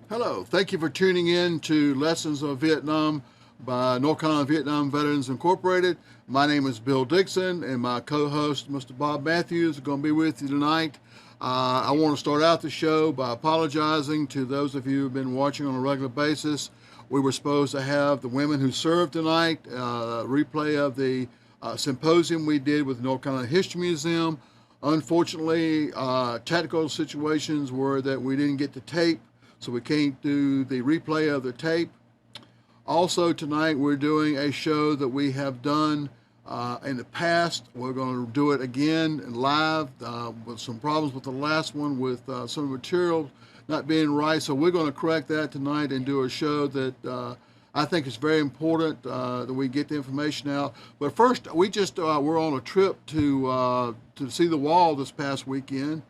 Hello, thank you for tuning in to Lessons of Vietnam by North Carolina Vietnam Veterans Incorporated. My name is Bill Dixon, and my co-host, Mr. Bob Matthews, is going to be with you tonight. I want to start out the show by apologizing to those of you who have been watching on a regular basis. We were supposed to have the women who served tonight, replay of the symposium we did with North Carolina History Museum. Unfortunately, technical situations were that we didn't get the tape, so we can't do the replay of the tape. Also tonight we're doing a show that we have done in the past. We're going to do it again live with some problems with the last one with some material not being right. So we're going to correct that tonight and do a show that I think is very important that we get the information out. But first, we just we're on a trip to see the wall this past weekend.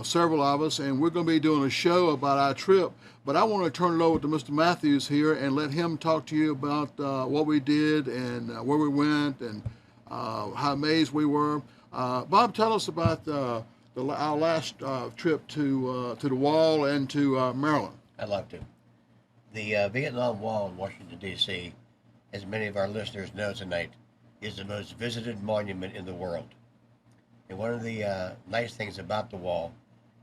Several of us, and we're going to be doing a show about our trip. But I want to turn it over to Mr. Matthews here and let him talk to you about what we did and where we went and how amazed we were. Bob, tell us about our last trip to the Wall and to Maryland. I'd love to. The Vietnam Wall in Washington, D.C., as many of our listeners know tonight, is the most visited monument in the world. And one of the nice things about the wall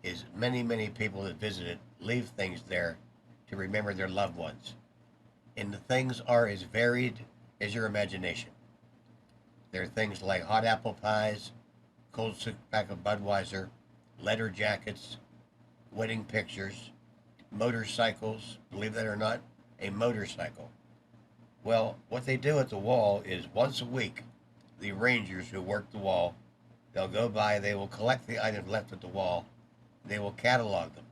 is many people that visit it leave things there to remember their loved ones. And the things are as varied as your imagination. There are things like hot apple pies, cold six-pack of Budweiser, leather jackets, wedding pictures, motorcycles, believe that or not, a motorcycle. Well, what they do at the wall is once a week, the rangers who work the wall, they'll go by, they will collect the items left at the wall, they will catalog them.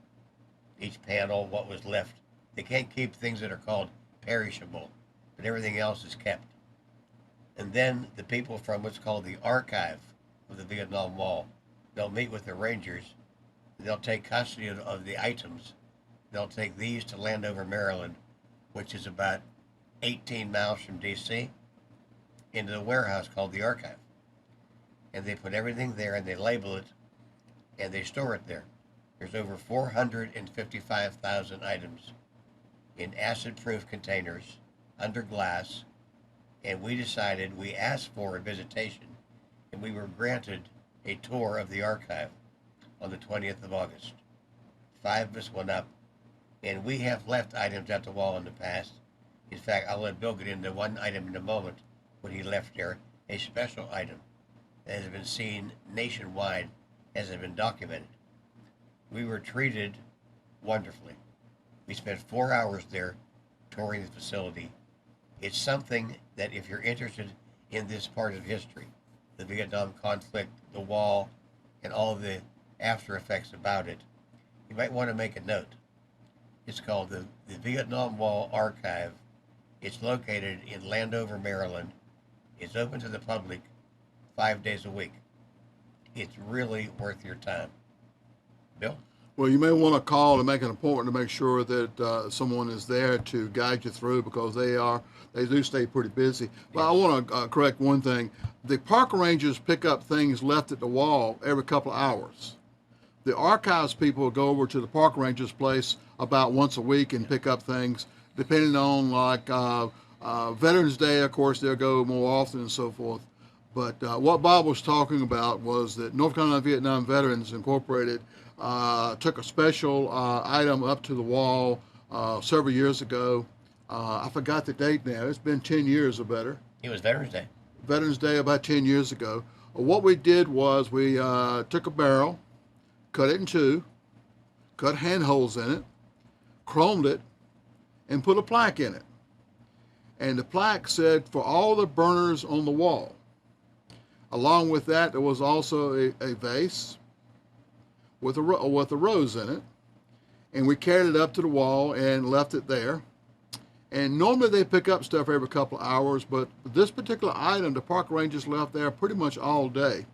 Each panel, what was left. They can't keep things that are called perishable, but everything else is kept. And then the people from what's called the archive of the Vietnam Wall, they'll meet with the rangers, they'll take custody of the items, they'll take these to Landover, Maryland, which is about 18 miles from D.C., into the warehouse called the archive. And they put everything there and they label it and they store it there. There's over 455,000 items in acid-proof containers under glass, and we asked for a visitation, and we were granted a tour of the archive on the 20th of August. 5 of us went up, and we have left items at the wall in the past. In fact, I'll let Bill get into one item in a moment, what he left there, a special item that has been seen nationwide, as has been documented. We were treated wonderfully. We spent 4 hours there touring the facility. It's something that if you're interested in this part of history, the Vietnam conflict, the wall, and all the after effects about it, you might want to make a note. It's called the Vietnam Wall Archive. It's located in Landover, Maryland. It's open to the public 5 days a week. It's really worth your time. Bill? Well, you may want to call and make an appointment to make sure that someone is there to guide you through, because they do stay pretty busy. But I want to correct one thing. The park rangers pick up things left at the wall every couple of hours. The archives people go over to the park rangers' place about once a week and pick up things, depending on Veterans Day, of course, they'll go more often and so forth. But what Bob was talking about was that North Carolina Vietnam Veterans Incorporated took a special item up to the wall several years ago. I forgot the date now. It's been 10 years or better. It was Veterans Day. Veterans Day about 10 years ago. What we did was we took a barrel, cut it in two, cut handholds in it, chromed it, and put a plaque in it. And the plaque said, "For all the burners on the wall." Along with that, there was also a vase with a rose in it, and we carried it up to the wall and left it there. And normally they pick up stuff every couple of hours, but this particular item, the park rangers left there pretty much all day.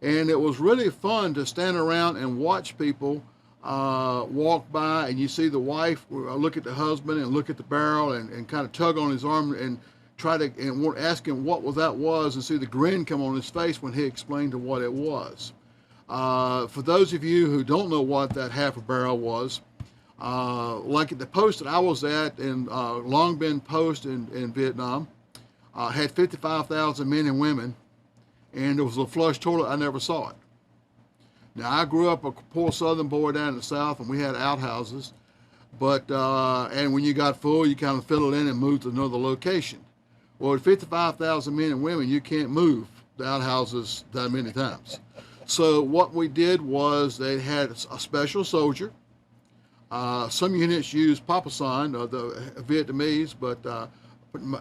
And it was really fun to stand around and watch people walk by, and you see the wife look at the husband and look at the barrel and kind of tug on his arm and try to ask him what that was, and see the grin come on his face when he explained to what it was. For those of you who don't know what that half a barrel was, Like at the post that I was at in Long Binh Post in Vietnam, had 55,000 men and women, and there was a flush toilet. I never saw it. Now, I grew up a poor southern boy down in the South, and we had outhouses. But, and when you got full, you kind of fill it in and move to another location. Well, at 55,000 men and women, you can't move the outhouses that many times. So what we did was they had a special soldier. Some units used Papasan, the Vietnamese, but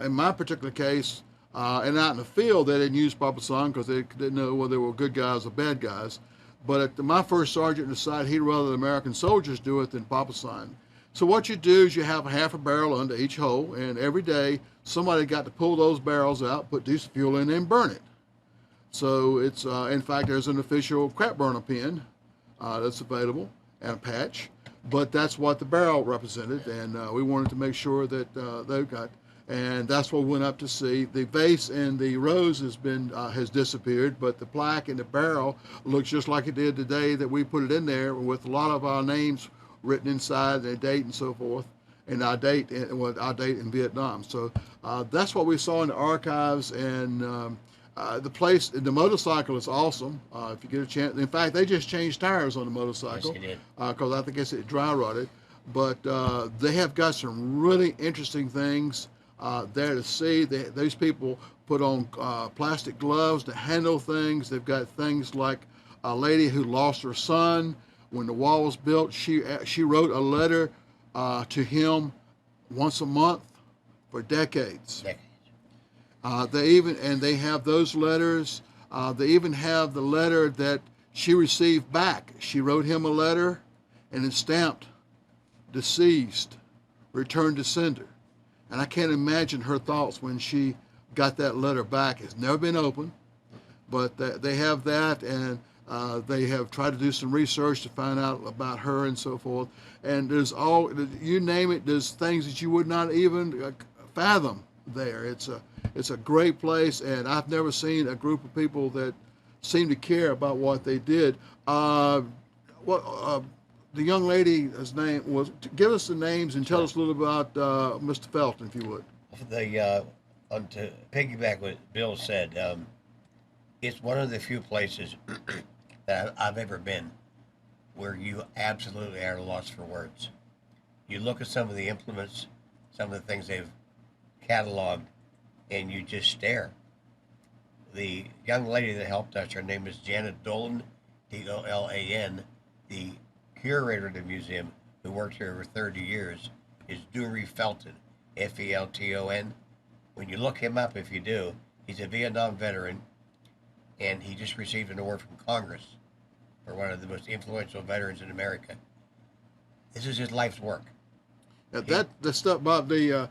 in my particular case, and out in the field, they didn't use Papasan because they didn't know whether they were good guys or bad guys. But my first sergeant decided he'd rather the American soldiers do it than Papasan. So what you do is you have a half a barrel under each hole, and every day somebody got to pull those barrels out, put diesel fuel in, and burn it. So it's, in fact, there's an official crap burner pin that's available and a patch, but that's what the barrel represented, and we wanted to make sure that they got. And that's what we went up to see. The vase and the rose has disappeared, but the plaque and the barrel looks just like it did the day that we put it in there, with a lot of our names written inside, the date and so forth, and our date in Vietnam. So that's what we saw in the archives, and the place, the motorcycle is awesome. If you get a chance, in fact, they just changed tires on the motorcycle because I think it's dry rotted. But they have got some really interesting things there to see. Those people put on plastic gloves to handle things. They've got things like a lady who lost her son when the wall was built. She wrote a letter to him once a month for decades. They have those letters. They even have the letter that she received back. She wrote him a letter, and it's stamped, deceased, returned to sender. And I can't imagine her thoughts when she got that letter back. It's never been opened, but they have that, and they have tried to do some research to find out about her and so forth. And there's you name it, there's things that you would not even fathom there. It's a great place, and I've never seen a group of people that seem to care about what they did. The young lady's name was, give us the names and tell us a little about Mr. Felton, if you would. To piggyback what Bill said, it's one of the few places that I've ever been where you absolutely are lost for words. You look at some of the implements, some of the things they've cataloged, and you just stare. The young lady that helped us, her name is Janet Dolan, Dolan. The curator of the museum, who worked here over 30 years, is Dury Felton, Felton. When you look him up, if you do, he's a Vietnam veteran, and he just received an award from Congress for one of the most influential veterans in America. This is his life's work. The stuff, Bob, the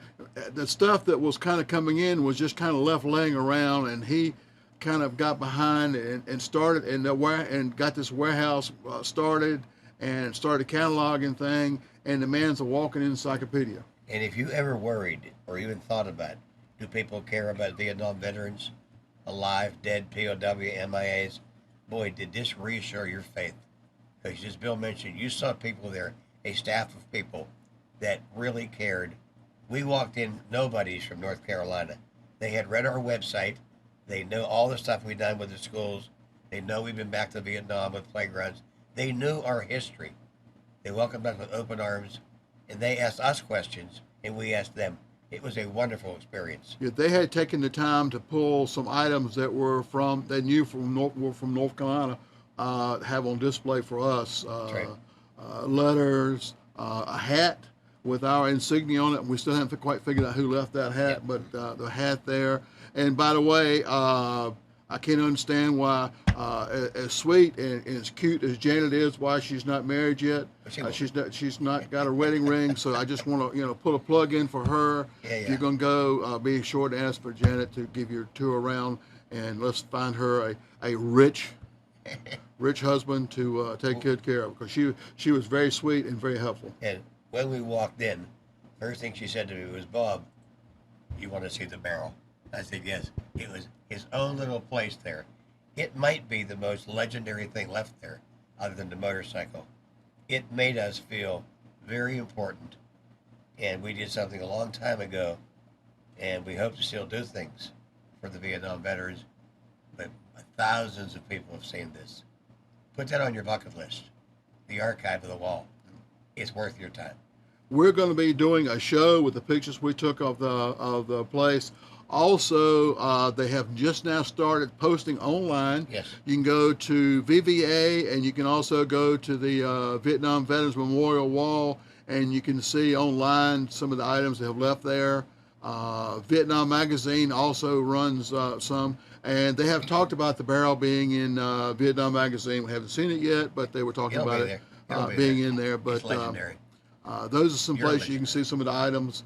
stuff that was kind of coming in was just kind of left laying around, and he kind of got behind and started and got this warehouse started and started cataloging thing, and the man's a walking encyclopedia. And if you ever worried or even thought about, do people care about Vietnam veterans, alive, dead, POW, MIAs? Boy, did this reassure your faith. Because as Bill mentioned, you saw people there, a staff of people that really cared. We walked in, nobody's from North Carolina. They had read our website. They know all the stuff we've done with the schools. They know we've been back to Vietnam with playgrounds. They knew our history. They welcomed us with open arms, and they asked us questions, and we asked them. It was a wonderful experience. Yeah, they had taken the time to pull some items that were they knew from North Carolina, have on display for us. Right. Letters, a hat with our insignia on it. We still haven't quite figured out who left that hat, but the hat there. And by the way, I can't understand why, as sweet and as cute as Janet is, why she's not married yet. She's not got a wedding ring. So I just want to put a plug in for her. If you're gonna go, be sure to ask for Janet to give you a tour around, and let's find her a rich husband to take good care of, because she was very sweet and very helpful. And when we walked in, first thing she said to me was, "Bob, you want to see the barrel?" I said, "Yes." It was his own little place there. It might be the most legendary thing left there, other than the motorcycle. It made us feel very important. And we did something a long time ago, and we hope to still do things for the Vietnam veterans. But thousands of people have seen this. Put that on your bucket list. The archive of the wall. It's worth your time. We're going to be doing a show with the pictures we took of the place. Also, they have just now started posting online. Yes. You can go to VVA, and you can also go to the Vietnam Veterans Memorial Wall, and you can see online some of the items they have left there. Vietnam Magazine also runs some, and they have talked about the barrel being in Vietnam Magazine. We haven't seen it yet, but they were talking about it being in there. But it's legendary. those are some places you can see some of the items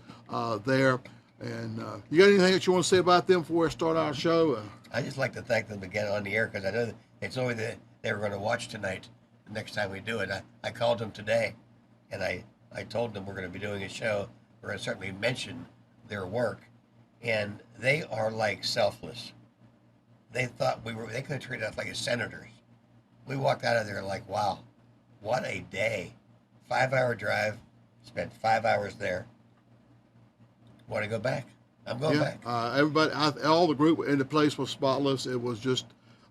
there. And you got anything that you want to say about them before we start our show? I just like to thank them again on the air, because I know that they told me that they were going to watch tonight the next time we do it. I called them today, and I told them we're going to be doing a show. We're going to certainly mention their work, and they are like selfless. They thought they could have treated us like as senators. We walked out of there like, wow, what a day. 5-hour drive, spent 5 hours there. Want to go back? I'm going back. Everybody, all the group in the place was spotless. It was just,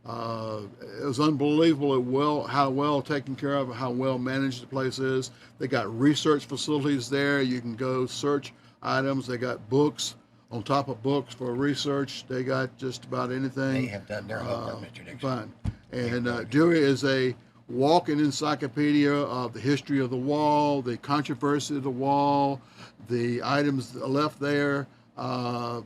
it was unbelievable how well taken care of, how well managed the place is. They got research facilities there. You can go search items. They got books on top of books for research. They got just about anything. They have done their homework, Mr. Dixon. Fine. And Dewey is a walking encyclopedia of the history of the wall, the controversy of the wall, the items left there. The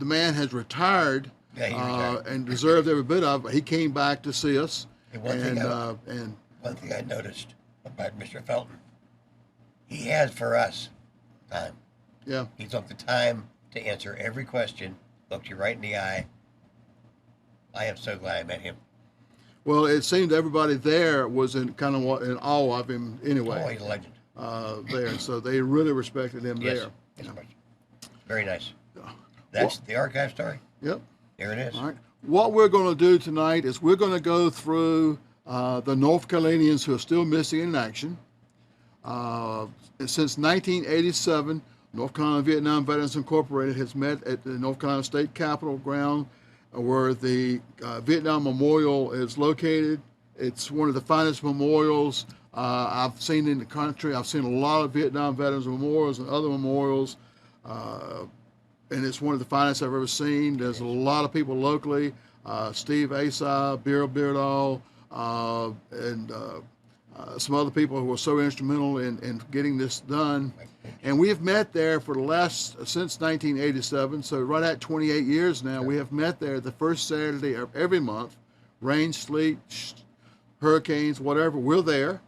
man has retired, and deserved every bit of it. He came back to see us. And one thing I noticed about Mr. Felton, he has for us time. Yeah. He took the time to answer every question, looked you right in the eye. I am so glad I met him. Well, it seemed everybody there was in awe of him anyway. Oh, he's a legend. There, so they really respected him there. Yes, very nice. That's the archive story. Yep. There it is. All right. What we're going to do tonight is we're going to go through the North Carolinians who are still missing in action. Since 1987, North Carolina Vietnam Veterans Incorporated has met at the North Carolina State Capitol ground, where the Vietnam Memorial is located. It's one of the finest memorials I've seen in the country. I've seen a lot of Vietnam Veterans Memorials and other memorials, and it's one of the finest I've ever seen. There's a lot of people locally, Steve Asai, Beardall, and some other people who were so instrumental in getting this done. And we have met there since 1987, so right at 28 years now, we have met there the first Saturday of every month. Rain, sleet, hurricanes, whatever, we're there.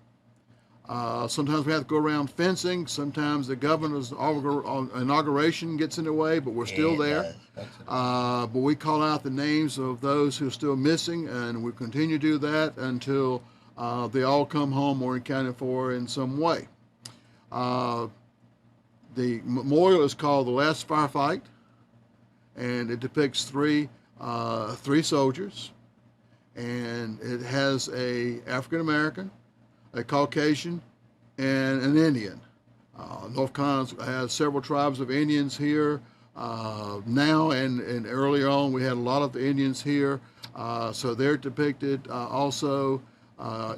Sometimes we have to go around fencing. Sometimes the governor's inauguration gets in the way, but we're still there. But we call out the names of those who are still missing, and we continue to do that until they all come home or accounted for in some way. The memorial is called The Last Firefight, and it depicts three soldiers, and it has a African American, a Caucasian, and an Indian. North Carolina has several tribes of Indians here now, and earlier on we had a lot of the Indians here, so they're depicted. Also,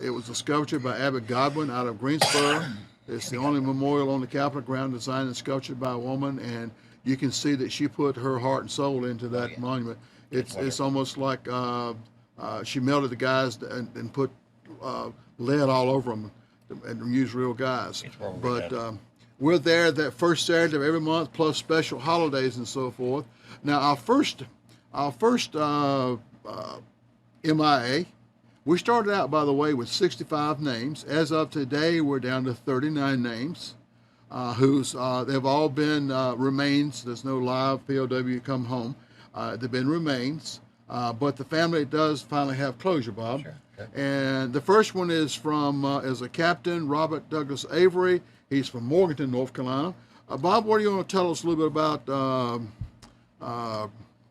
it was a sculpture by Abbott Godwin out of Greensboro. It's the only memorial on the Capitol ground designed and sculptured by a woman, and you can see that she put her heart and soul into that monument. It's almost like she melted the guys and put lead all over them and used real guys. But we're there that first Saturday of every month, plus special holidays and so forth. Now our first MIA. We started out, by the way, with 65 names. As of today, we're down to 39 names, they've all been remains. There's no live POW come home. They've been remains, but the family does finally have closure, Bob. Sure. And the first one is is a Captain Robert Douglas Avery. He's from Morganton, North Carolina. Bob, what do you want to tell us a little bit about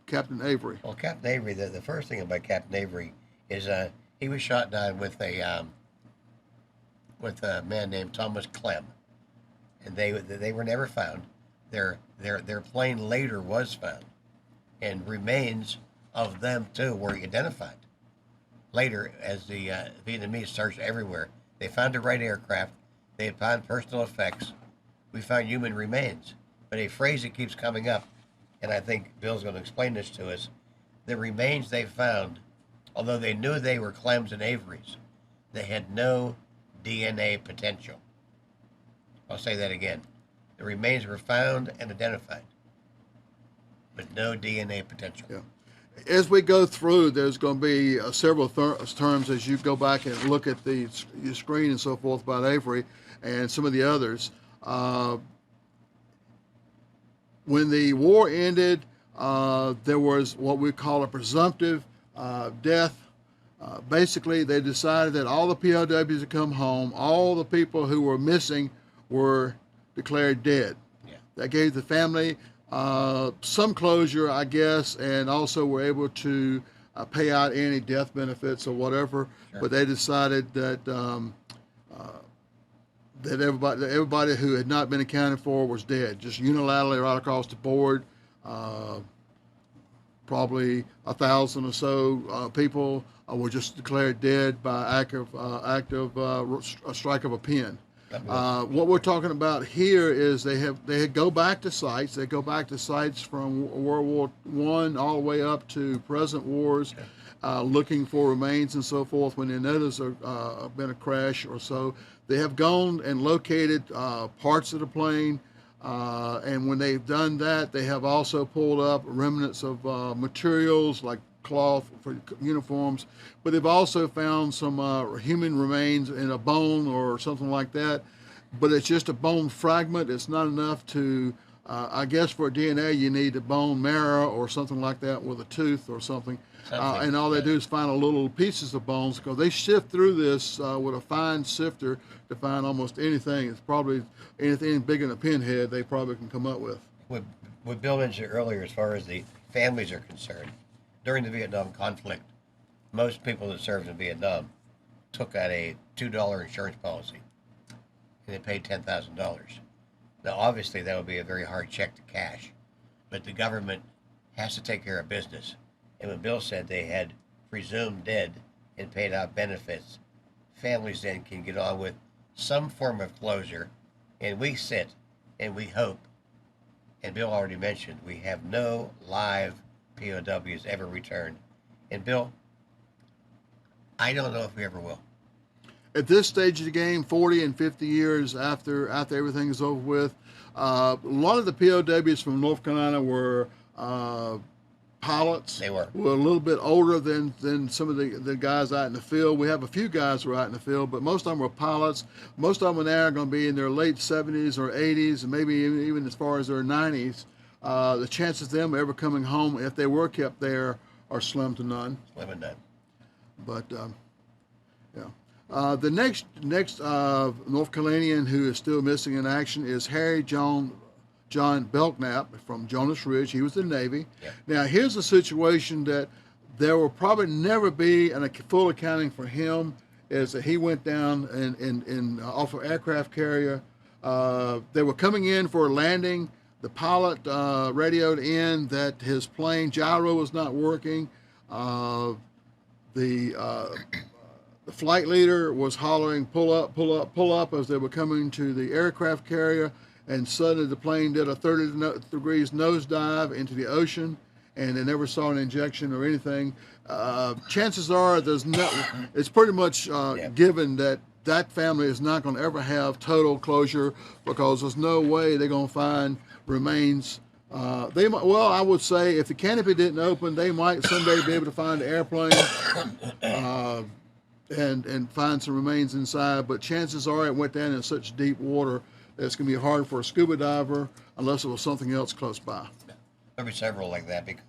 Captain Avery? Well, Captain Avery, the first thing about Captain Avery is he was shot down with a man named Thomas Clem. and they were never found. Their plane later was found, and remains of them too were identified. Later, as the Vietnamese searched everywhere, they found the right aircraft. They had found personal effects. We found human remains. But a phrase that keeps coming up, and I think Bill's going to explain this to us, the remains they found, although they knew they were Clems and Averys, they had no DNA potential. I'll say that again. The remains were found and identified, but no DNA potential. Yeah. As we go through, there's going to be several terms as you go back and look at the screen and so forth about Avery and some of the others. When the war ended, there was what we call a presumptive death. Basically, they decided that all the POWs had come home. All the people who were missing were declared dead. Yeah. That gave the family some closure, I guess, and also were able to pay out any death benefits or whatever. Sure. But they decided that that everybody who had not been accounted for was dead, just unilaterally right across the board. Probably 1,000 or so people were just declared dead by act of a strike of a pen. What we're talking about here is they go back to sites. They go back to sites from World War I all the way up to present wars, looking for remains and so forth. When they know there's been a crash or so, they have gone and located parts of the plane. And when they've done that, they have also pulled up remnants of materials like cloth for uniforms, but they've also found some human remains in a bone or something like that. But it's just a bone fragment. It's not enough to, I guess for DNA, you need a bone marrow or something like that with a tooth or something. And all they do is find a little pieces of bones, because they sift through this with a fine sifter to find almost anything. It's probably anything bigger than a pinhead they probably can come up with. What Bill mentioned earlier, as far as the families are concerned, during the Vietnam conflict, most people that served in Vietnam took out a $2 insurance policy, and they paid $10,000. Now, obviously, that would be a very hard check to cash, but the government has to take care of business. And when Bill said they had presumed dead and paid out benefits, families then can get on with some form of closure, and we sit and we hope, and Bill already mentioned, we have no live POWs ever returned. And Bill, I don't know if we ever will. At this stage of the game, 40 and 50 years after everything is over with, a lot of the POWs from North Carolina were pilots. They were. A little bit older than some of the guys out in the field. We have a few guys who are out in the field, but most of them were pilots. Most of them now are going to be in their late 70s or 80s, and maybe even as far as their 90s. The chances of them ever coming home, if they were kept there, are slim to none. Slim and none. But yeah. The next North Carolinian who is still missing in action is Harry John Belknap from Jonas Ridge. He was in the Navy. Yep. Now, here's a situation that there will probably never be a full accounting for him, is that he went down in off an aircraft carrier. They were coming in for a landing. The pilot radioed in that his plane gyro was not working. The flight leader was hollering, "Pull up, pull up, pull up," as they were coming to the aircraft carrier. And suddenly the plane did a 30 degrees nosedive into the ocean, and they never saw an injection or anything. Chances are it's pretty much given that that family is not going to ever have total closure, because there's no way they're going to find remains. I would say if the canopy didn't open, they might someday be able to find the airplane and find some remains inside. But chances are it went down in such deep water it's going to be hard for a scuba diver unless it was something else close by. There'll be several like that, because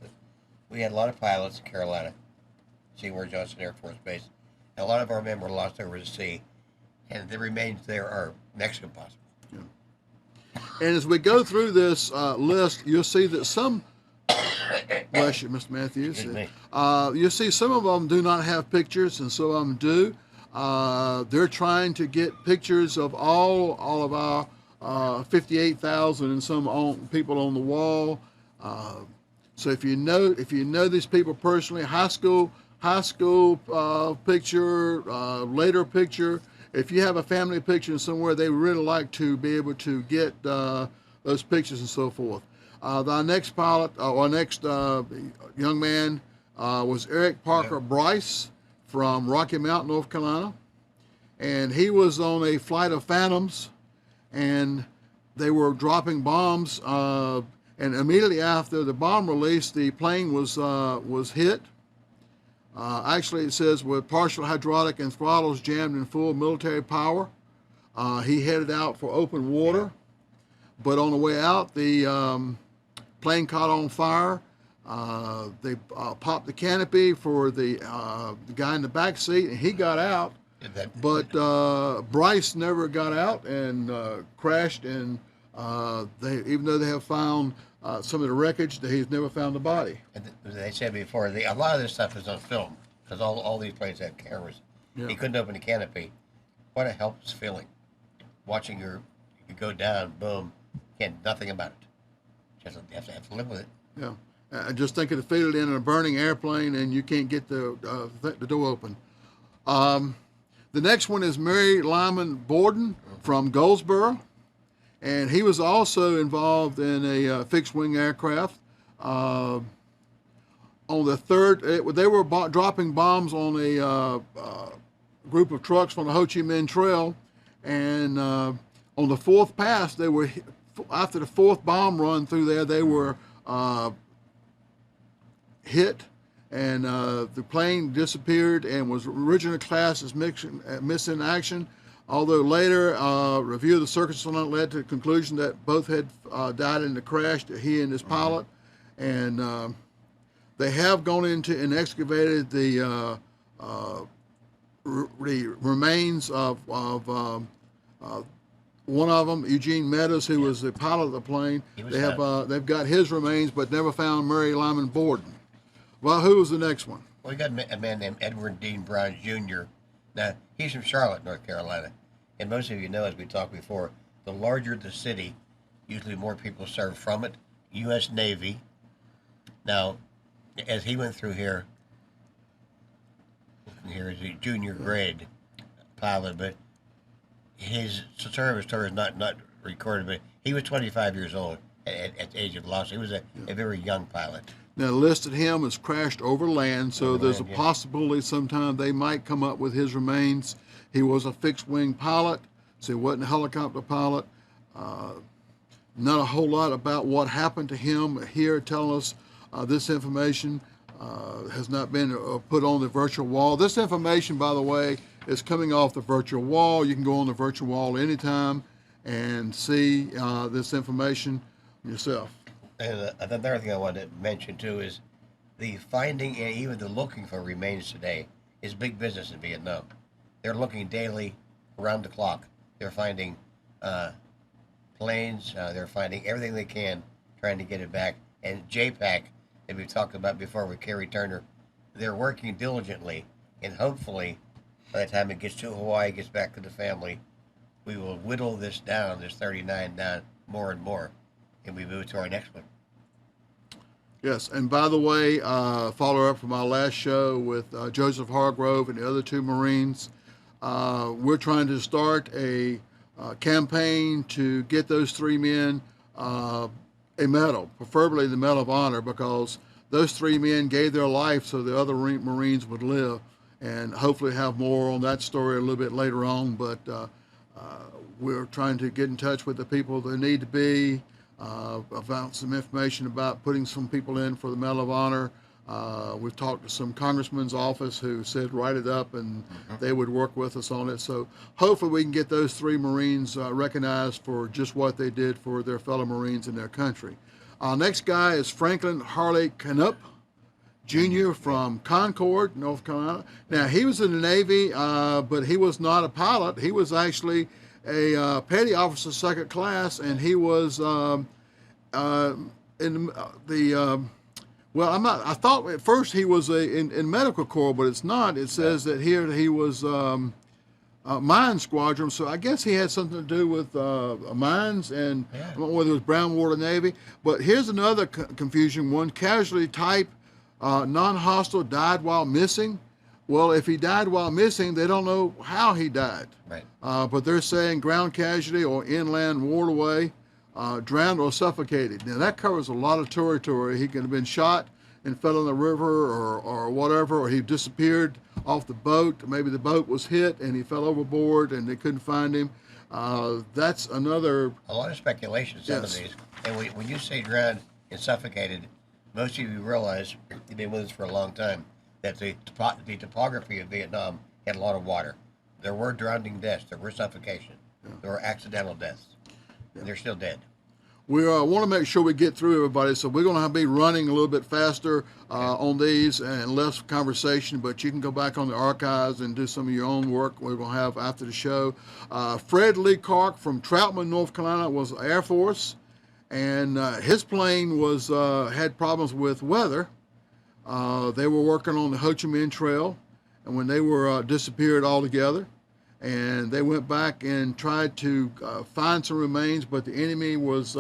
we had a lot of pilots in Carolina, Seymour Johnson Air Force Base, and a lot of our men were lost over the sea, and the remains there are next to impossible. Yeah. And as we go through this list, you'll see that some, bless you, Mr. Matthews, you'll see some of them do not have pictures, and some of them do. They're trying to get pictures of all of our 58,000 and some people on the wall. So if you know these people personally, high school picture, later picture. If you have a family picture somewhere, they really like to be able to get those pictures and so forth. Our next pilot, our next young man was Eric Parker Bryce from Rocky Mount, North Carolina, and he was on a flight of Phantoms, and they were dropping bombs. And immediately after the bomb release, the plane was hit. Actually, it says with partial hydraulic and throttles jammed in full military power. He headed out for open water, but on the way out, the plane caught on fire. They popped the canopy for the guy in the back seat, and he got out. But Bryce never got out and crashed. And even though they have found some of the wreckage, he's never found the body. And they said before, a lot of this stuff is on film because all these planes have cameras. Yeah. He couldn't open the canopy. What a helpless feeling, watching you go down, boom, can't nothing about it. Just have to live with it. Yeah, just think of the feeling in a burning airplane, and you can't get the door open. The next one is Mary Lyman Borden from Goldsboro. And he was also involved in a fixed-wing aircraft. On the third, they were dropping bombs on a group of trucks on the Ho Chi Minh Trail, and on the fourth pass, after the fourth bomb run through there, they were hit, and the plane disappeared and was originally classed as missing action. Although later, review of the circumstances led to the conclusion that both had died in the crash, he and his pilot. And they have gone into and excavated the remains of one of them, Eugene Meadows, who was the pilot of the plane. They've got his remains, but never found Mary Lyman Borden. Well, who was the next one? Well, we got a man named Edwin Dean Brown Jr. Now, he's from Charlotte, North Carolina. And most of you know, as we talked before, the larger the city, usually more people serve from it. U.S. Navy. Now, as he went through here is a junior grade pilot, but his service tour is not recorded, but he was 25 years old at the age of loss. He was a very young pilot. Now, listed him as crashed over land, so there's a possibility sometime they might come up with his remains. He was a fixed-wing pilot, so he wasn't a helicopter pilot. Not a whole lot about what happened to him here telling us this information has not been put on the virtual wall. This information, by the way, is coming off the virtual wall. You can go on the virtual wall anytime and see this information yourself. And another thing I wanted to mention, too, is the finding and even the looking for remains today is big business in Vietnam. They're looking daily, around the clock. They're finding planes. They're finding everything they can, trying to get it back. And JPAC, that we've talked about before with Kerry Turner, they're working diligently. And hopefully, by the time it gets to Hawaii, gets back to the family, we will whittle this down, this 39 down, more and more. And we move to our next one. Yes, and by the way, follow up from our last show with Joseph Hargrove and the other two Marines. We're trying to start a campaign to get those three men a medal, preferably the Medal of Honor, because those three men gave their life so the other Marines would live, and hopefully have more on that story a little bit later on. But we're trying to get in touch with the people that need to be, about some information about putting some people in for the Medal of Honor. We've talked to some congressman's office who said write it up, and they would work with us on it. So hopefully we can get those three Marines recognized for just what they did for their fellow Marines in their country. Our next guy is Franklin Harley Canup Jr. from Concord, North Carolina. Now, he was in the Navy, but he was not a pilot. He was actually a petty officer, second class, and he was in the well, I'm not. I thought at first he was in medical corps, but it's not. It says that here he was mine squadron. So I guess he had something to do with mines, and I don't know whether it was Brown Water Navy. But here's another confusion one. Casualty type, non-hostile, died while missing. Well, if he died while missing, they don't know how he died. Right. But they're saying ground casualty or inland waterway, drowned or suffocated. Now, that covers a lot of territory. He could have been shot and fell in the river or whatever, or he disappeared off the boat. Maybe the boat was hit and he fell overboard and they couldn't find him. That's another... A lot of speculation, some of these. And when you say drowned and suffocated, most of you realize, you've been with us for a long time, that the topography of Vietnam had a lot of water. There were drowning deaths. There were suffocation. Yeah. There were accidental deaths. Yeah. They're still dead. We want to make sure we get through everybody, so we're going to be running a little bit faster on these and less conversation, but you can go back on the archives and do some of your own work we're going to have after the show. Fred Lee Clark from Troutman, North Carolina, was Air Force, and his plane was had problems with weather. They were working on the Ho Chi Minh Trail, and when they were disappeared altogether, and they went back and tried to find some remains, but the enemy was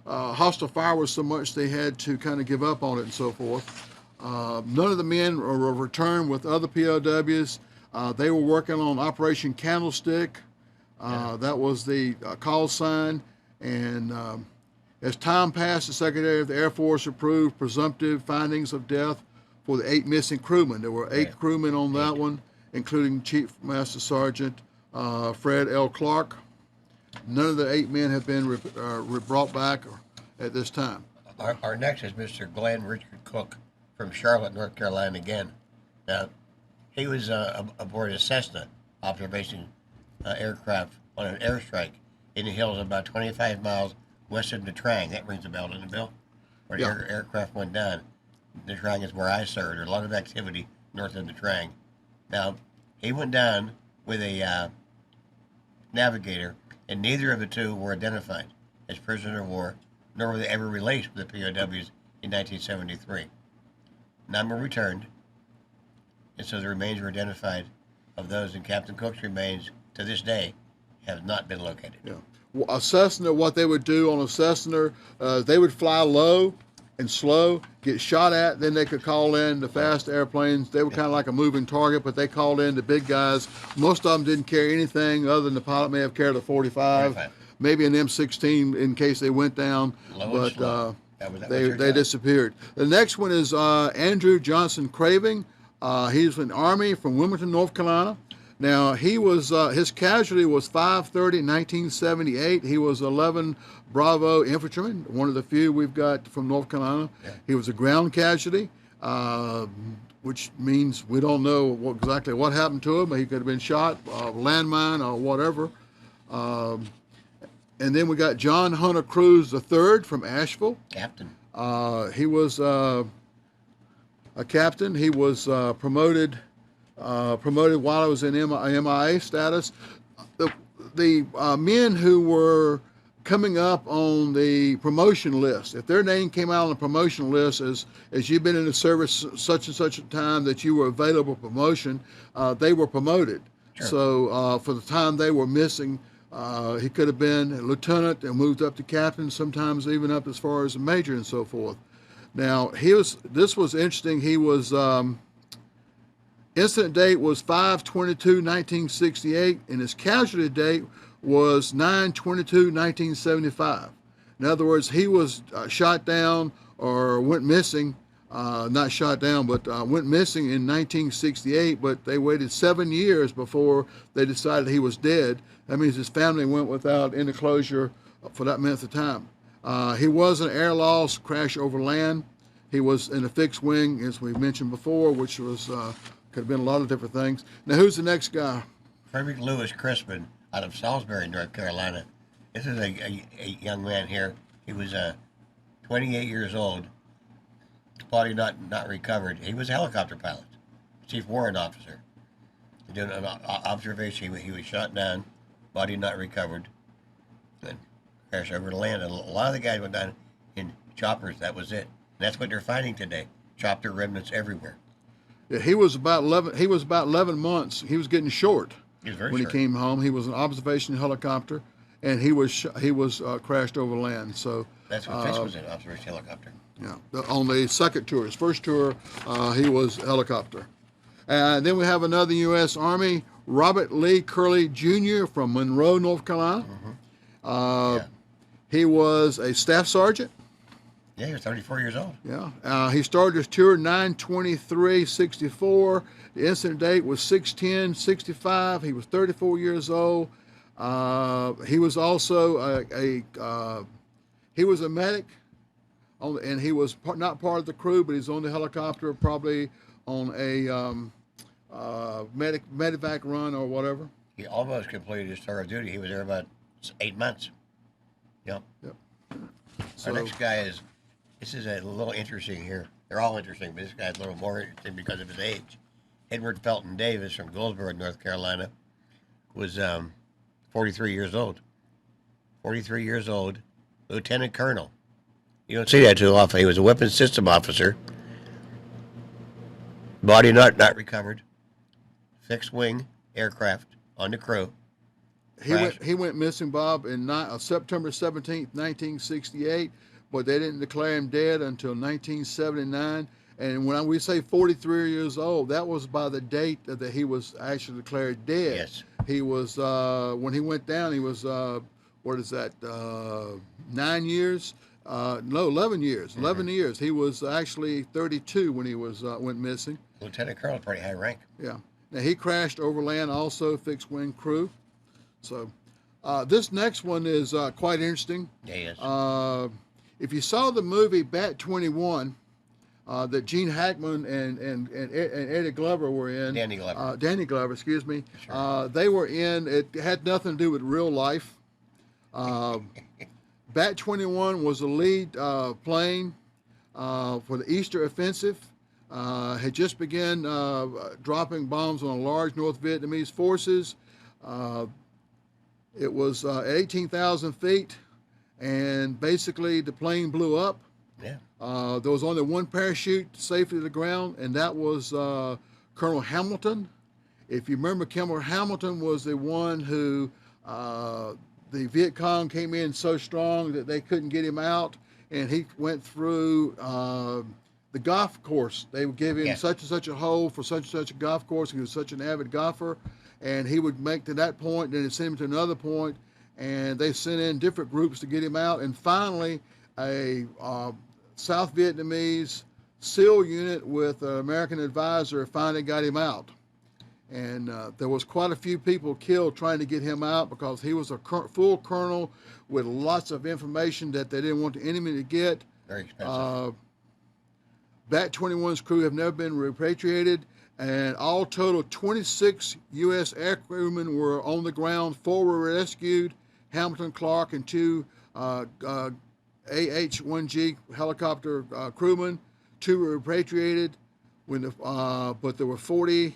hostile fire was so much they had to kind of give up on it and so forth. None of the men were returned with other POWs. They were working on Operation Candlestick. That was the call sign, and as time passed, the Secretary of the Air Force approved presumptive findings of death for the 8 missing crewmen. There were 8 crewmen on that one, including Chief Master Sergeant Fred L. Clark. None of the 8 men have been brought back at this time. Our next is Mr. Glenn Richard Cook from Charlotte, North Carolina again. Now, he was aboard a Cessna observation aircraft on an airstrike in the hills about 25 miles west of Nha Trang. That rings a bell, doesn't it, Bill? Where the aircraft went down. Nha Trang is where I served. There's a lot of activity north of Nha Trang. Now, he went down with a navigator, and neither of the two were identified as prisoners of war, nor were they ever released with the POWs in 1973. None were returned, and so the remains were identified of those, and Captain Cook's remains to this day have not been located. Yeah. A Cessna, what they would do on a Cessna, they would fly low and slow, get shot at, then they could call in the fast airplanes. They were kind of like a moving target, but they called in the big guys. Most of them didn't carry anything other than the pilot may have carried a 45. Maybe an M16 in case they went down, but they disappeared. The next one is Andrew Johnson Craving. He's in the Army from Wilmington, North Carolina. Now, he was his casualty was 5/30/1978. He was 11 Bravo infantryman, one of the few we've got from North Carolina. Yeah. He was a ground casualty, which means we don't know exactly what happened to him. He could have been shot, landmine, or whatever. And then we got John Hunter Cruz III from Asheville. Captain. He was a captain. He was promoted while I was in MIA status. The men who were coming up on the promotion list, if their name came out on the promotion list as you've been in the service such and such a time that you were available for promotion, they were promoted. Sure. So for the time they were missing, he could have been a lieutenant and moved up to captain, sometimes even up as far as a major and so forth. Now, this was interesting. He was, incident date was 5/22/1968, and his casualty date was 9/22/1975. In other words, he was shot down or went missing, not shot down, but went missing in 1968, but they waited 7 years before they decided he was dead. That means his family went without any closure for that length of time. He was an air loss, crash over land. He was in a fixed wing, as we mentioned before, which was could have been a lot of different things. Now, who's the next guy? Frederick Lewis Crispin out of Salisbury, North Carolina. This is a young man here. He was 28 years old. Body not recovered. He was a helicopter pilot, chief warrant officer. Doing an observation, he was shot down, body not recovered, and crashed over the land. And a lot of the guys went down in choppers. That was it. And that's what they're finding today. Chopper remnants everywhere. Yeah, he was about 11. He was about 11 months. He was getting short. He was very when short. he came home. He was an observation helicopter, and he was crashed over land. So That's what Fish was in, observation helicopter. yeah, on the second tour. His first tour, he was helicopter. And then we have another U.S. Army, Robert Lee Curley Jr. from Monroe, North Carolina. Yeah. He was a staff sergeant. Yeah, he was 34 years old. Yeah, he started his tour 9/23/64. The incident date was 6/10/65. He was 34 years old. He was also he was a medic, and he was not part of the crew, but he's on the helicopter, probably on a medevac run or whatever. He almost completed his tour of duty. He was there about 8 months. Yep. So, Our next guy is, this is a little interesting here. They're all interesting, but this guy's a little more interesting because of his age. Edward Felton Davis from Goldsboro, North Carolina, was 43 years old. 43 years old, lieutenant colonel. You don't see that too often. He was a weapons system officer. Body not recovered. Fixed wing aircraft on the crew. he went missing, Bob, in September 17th, 1968, but they didn't declare him dead until 1979. And when we say 43 years old, that was by the date that he was actually declared dead. Yes. He was, when he went down, he was, 9 years? No, 11 years. 11 years. He was actually 32 when he was went missing. Lieutenant colonel, pretty high rank. Yeah. Now, he crashed over land, also fixed wing crew. So this next one is quite interesting. Yes. If you saw the movie Bat 21, that Gene Hackman and Eddie Glover were in. Danny Glover. Danny Glover, excuse me. Sure. They were in, it had nothing to do with real life. Bat 21 was the lead plane for the Easter Offensive. Had just begun dropping bombs on large North Vietnamese forces. It was at 18,000 feet, and basically the plane blew up. Yeah. There was only one parachute safely to the ground, and that was Colonel Hamilton. If you remember, Colonel Hamilton was the one who the Viet Cong came in so strong that they couldn't get him out, and he went through the golf course. They would give him such and such a hole for such and such a golf course. He was such an avid golfer, and he would make to that point, then they'd send him to another point, and they sent in different groups to get him out, and finally a South Vietnamese SEAL unit with an American advisor finally got him out. And there was quite a few people killed trying to get him out because he was a full colonel with lots of information that they didn't want the enemy to get. Very expensive. Bat 21's crew have never been repatriated, and all total 26 U.S. air crewmen were on the ground. 4 were rescued, Hamilton, Clark, and 2 AH-1G helicopter crewmen. 2 were repatriated, but there were 20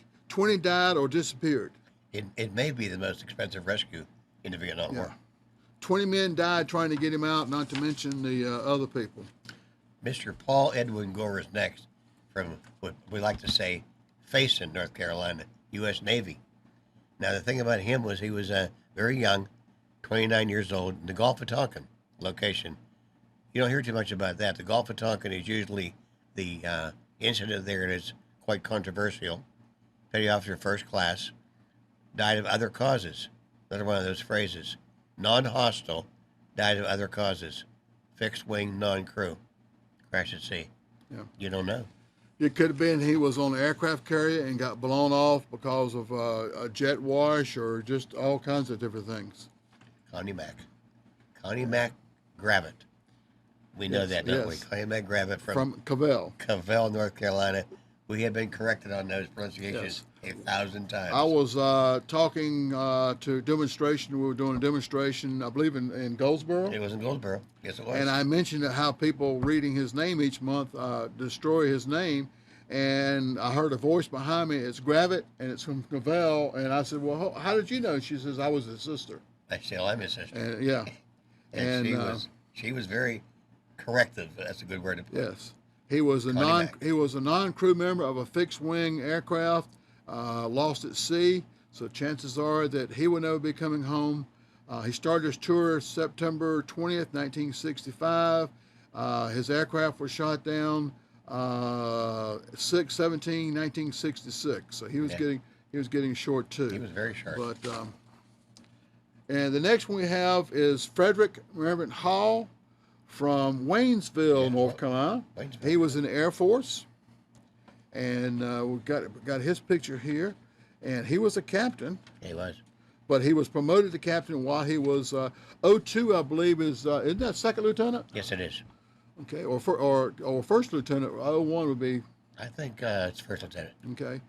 died or disappeared. It may be the most expensive rescue in the Vietnam War. 20 men died trying to get him out, not to mention the other people. Mr. Paul Edwin Gore is next, from what we like to say, Faison, North Carolina, U.S. Navy. Now, the thing about him was he was very young, 29 years old, in the Gulf of Tonkin location. You don't hear too much about that. The Gulf of Tonkin is usually the incident there that's quite controversial. Petty officer first class, died of other causes. Another one of those phrases. Non-hostile, died of other causes. Fixed wing, non-crew. Crash at sea. Yeah. You don't know. It could have been he was on an aircraft carrier and got blown off because of a jet wash or just all kinds of different things. Connie Mack Gravitt. We know that, don't we? Connie Mack Gravitt from Cavell. Cavell, North Carolina. We have been corrected on those pronunciations 1,000 times. I was talking to demonstration. We were doing a demonstration, I believe, in Goldsboro. It was in Goldsboro. Yes, it was. And I mentioned how people reading his name each month destroy his name. And I heard a voice behind me. It's Gravitt, and it's from Cavell. And I said, well, how did you know? She says, I was his sister. I said, I'm his sister. And, yeah. And she was very corrective. That's a good word to put. Yes. He was a non-crew member of a fixed-wing aircraft, lost at sea. So chances are that he will never be coming home. He started his tour September 20th, 1965. His aircraft was shot down 6/17/1966. So he was getting short too. He was very short. But and the next one we have is Frederick Reverend Hall from Waynesville, North Carolina. Waynesville. He was in the Air Force, and we got his picture here. And he was a captain. He was. But he was promoted to captain while he was 02, I believe, isn't that second lieutenant? Yes, it is. Okay, or first lieutenant. 01 would be. I think it's first lieutenant. Okay.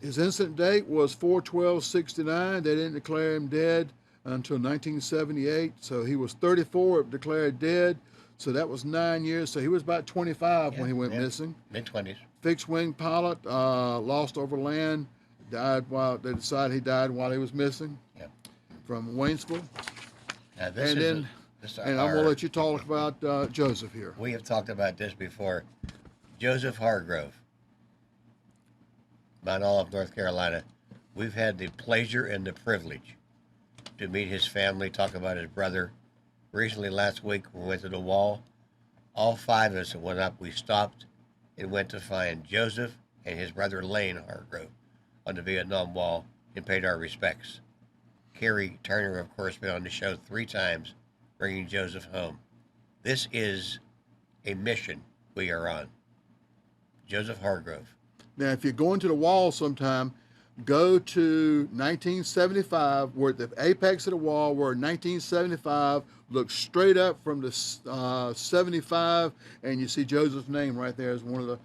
His incident date was 4/12/69. They didn't declare him dead until 1978. So he was 34, declared dead. So that was 9 years. So he was about 25 when he went missing. Mid-20s. Fixed wing pilot, lost over land. They decided he died while he was missing. Yep. From Waynesville. Now And I'm going to let you talk about Joseph here. We have talked about this before. Joseph Hargrove, Mount Olive, North Carolina. We've had the pleasure and the privilege to meet his family, talk about his brother. Recently, last week, we went to the wall. All 5 of us that went up, we stopped and went to find Joseph and his brother Lane Hargrove on the Vietnam Wall and paid our respects. Kerry Turner, of course, been on the show 3 times, bringing Joseph home. This is a mission we are on. Joseph Hargrove. Now, if you're going to the wall sometime, go to 1975, where the apex of the wall, where 1975, look straight up from the 75, and you see Joseph's name right there as one of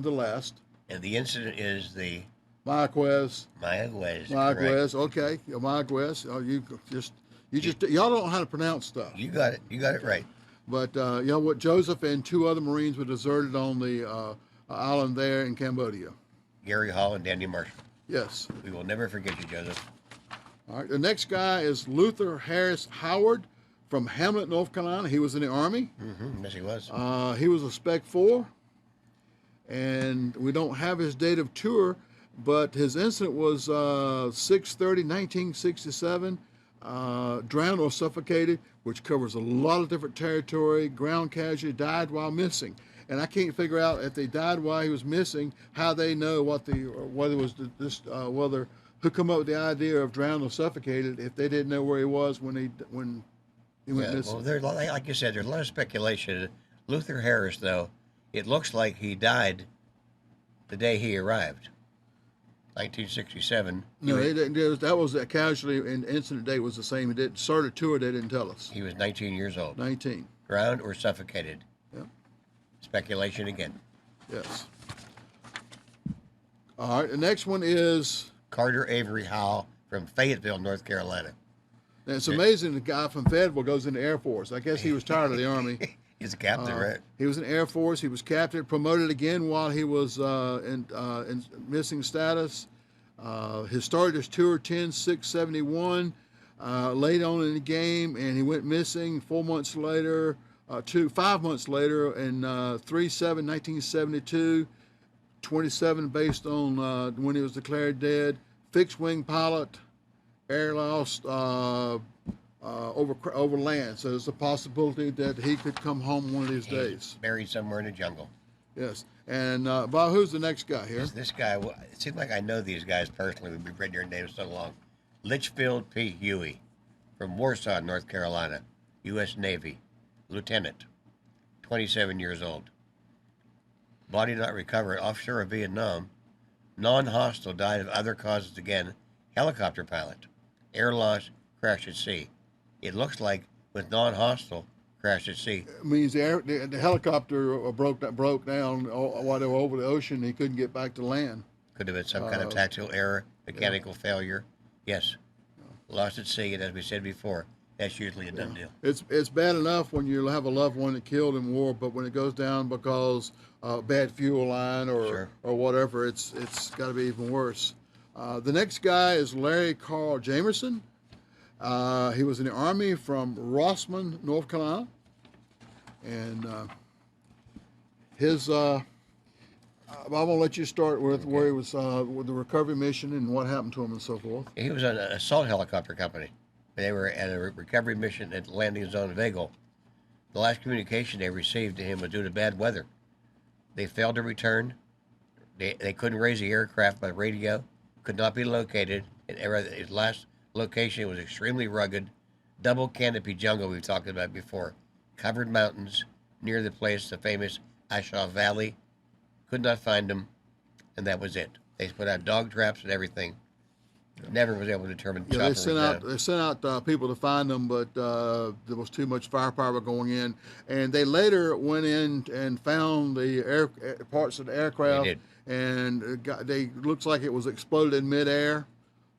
the last. And the incident is the Mayaguez. Mayaguez. Okay, Mayaguez. Oh, y'all don't know how to pronounce stuff. You got it. You got it right. But you know what? Joseph and 2 other Marines were deserted on the island there in Cambodia. Gary Hall and Danny Marshall. Yes. We will never forget you, Joseph. All right. The next guy is Luther Harris Howard from Hamlet, North Carolina. He was in the Army. Mm-hmm. Yes, he was. He was a Spec 4. And we don't have his date of tour, but his incident was 6/30/1967. Drowned or suffocated, which covers a lot of different territory. Ground casualty, died while missing. And I can't figure out if they died while he was missing, how they know who come up with the idea of drowned or suffocated if they didn't know where he was when he went missing. Well, like you said, there's a lot of speculation. Luther Harris, though, it looks like he died the day he arrived, 1967. No, that was a casualty, and incident date was the same. He didn't start a tour. They didn't tell us. He was 19 years old. 19. Drowned or suffocated. Yep. Speculation again. Yes. All right. The next one is Carter Avery Howell from Fayetteville, North Carolina. And it's amazing the guy from Fayetteville goes in the Air Force. I guess he was tired of the Army. He's a captain, right? He was in the Air Force. He was captain, promoted again while he was in missing status. He started his tour 10/6/71, late on in the game, and he went missing 5 months later, in 3/7/1972. 27 based on when he was declared dead. Fixed wing pilot, air lost over land. So there's a possibility that he could come home one of these days. Buried somewhere in the jungle. Yes. And Bob, who's the next guy here? This guy, it seems like I know these guys personally. We've read their names so long. Litchfield P. Huey from Warsaw, North Carolina, U.S. Navy, lieutenant, 27 years old. Body not recovered offshore of Vietnam. Non-hostile, died of other causes again. Helicopter pilot. Air loss, crash at sea. It looks like with non-hostile, crash at sea. It means the helicopter broke down while they were over the ocean. He couldn't get back to land. Could have been some kind of tactical error, mechanical failure. Yes. Lost at sea, and as we said before, that's usually a done deal. It's bad enough when you have a loved one that killed in war, but when it goes down because bad fuel line or whatever, it's got to be even worse. The next guy is Larry Carl Jamerson. He was in the Army from Rossman, North Carolina, and his I'm going to let you start with where he was with the recovery mission and what happened to him and so forth. He was on an assault helicopter company. They were at a recovery mission at the landing zone of Eagle. The last communication they received to him was due to bad weather. They failed to return. They couldn't raise the aircraft by radio, could not be located. And his last location was extremely rugged, double canopy jungle we've talked about before, covered mountains near the place, the famous Ashaw Valley. Could not find him, and that was it. They put out dog traps and everything. Never was able to determine. Yeah, they sent out people to find them, but there was too much firepower going in, and they later went in and found the parts of the aircraft, and they looks like it was exploded in midair,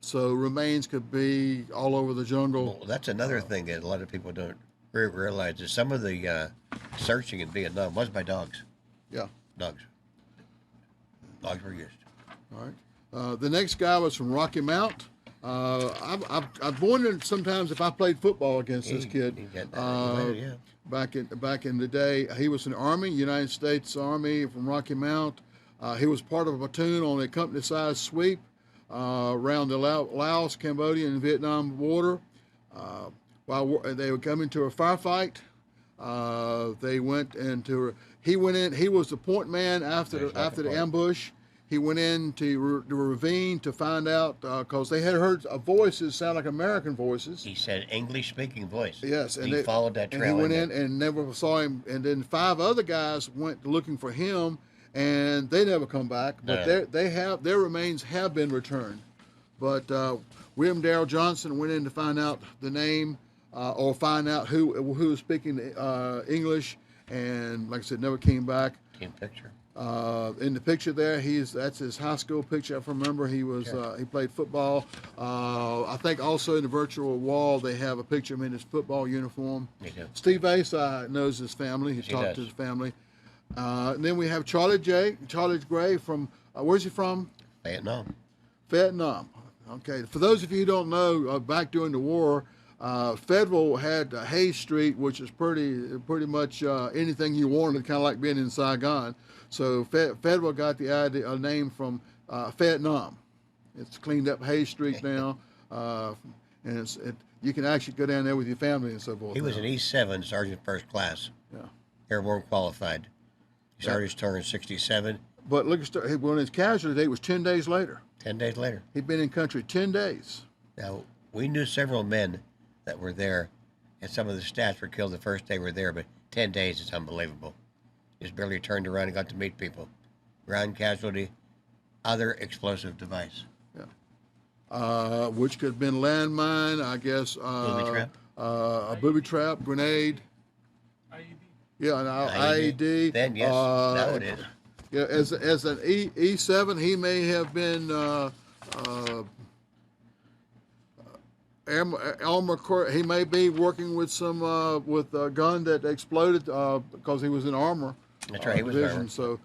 so remains could be all over the jungle. Well, that's another thing that a lot of people don't realize is some of the searching in Vietnam was by dogs. Yeah, dogs. Dogs were used. All right. The next guy was from Rocky Mount. I've wondered sometimes if I played football against this kid. Back in the day, he was in the Army, United States Army from Rocky Mount. He was part of a platoon on a company-sized sweep around the Laos, Cambodia, and Vietnam border. While they were coming to a firefight, they went into. He went in. He was the point man after the ambush. He went into the ravine to find out because they had heard voices sound like American voices. He said English-speaking voice. Yes, and he followed that trail. And he went in and never saw him. And then 5 other guys went looking for him, and they never come back. But their remains have been returned. But William Darrell Johnson went in to find out the name or find out who was speaking English, and like I said, never came back. Team picture. In the picture there, that's his high school picture. I remember he played football. I think also in the virtual wall they have a picture of him in his football uniform. Steve Ace knows his family. He talked to his family. And then we have Charlie Gray from where's he from? Vietnam. Okay. For those of you who don't know, back during the war, Federal had Hayes Street, which is pretty much anything you wanted, kind of like being in Saigon. So Federal got the name from Vietnam. It's cleaned up Hayes Street now, and you can actually go down there with your family and so forth. He was an E7 Sergeant First Class. Yeah. Airborne qualified. He started his tour in '67. But look, when his casualty date was 10 days later. 10 days later. He'd been in country 10 days. Now, we knew several men that were there, and some of the stats were killed the first day we're there, but 10 days is unbelievable. Just barely turned around and got to meet people. Ground casualty, other explosive device. Yeah. Which could have been landmine, I guess. Booby trap. A booby trap, grenade. IED. Yeah, an IED. Then, yes, now it is. Yeah, as an E7, he may have been armor. He may be working with some with a gun that exploded because he was in armor. That's right, he was in armor. So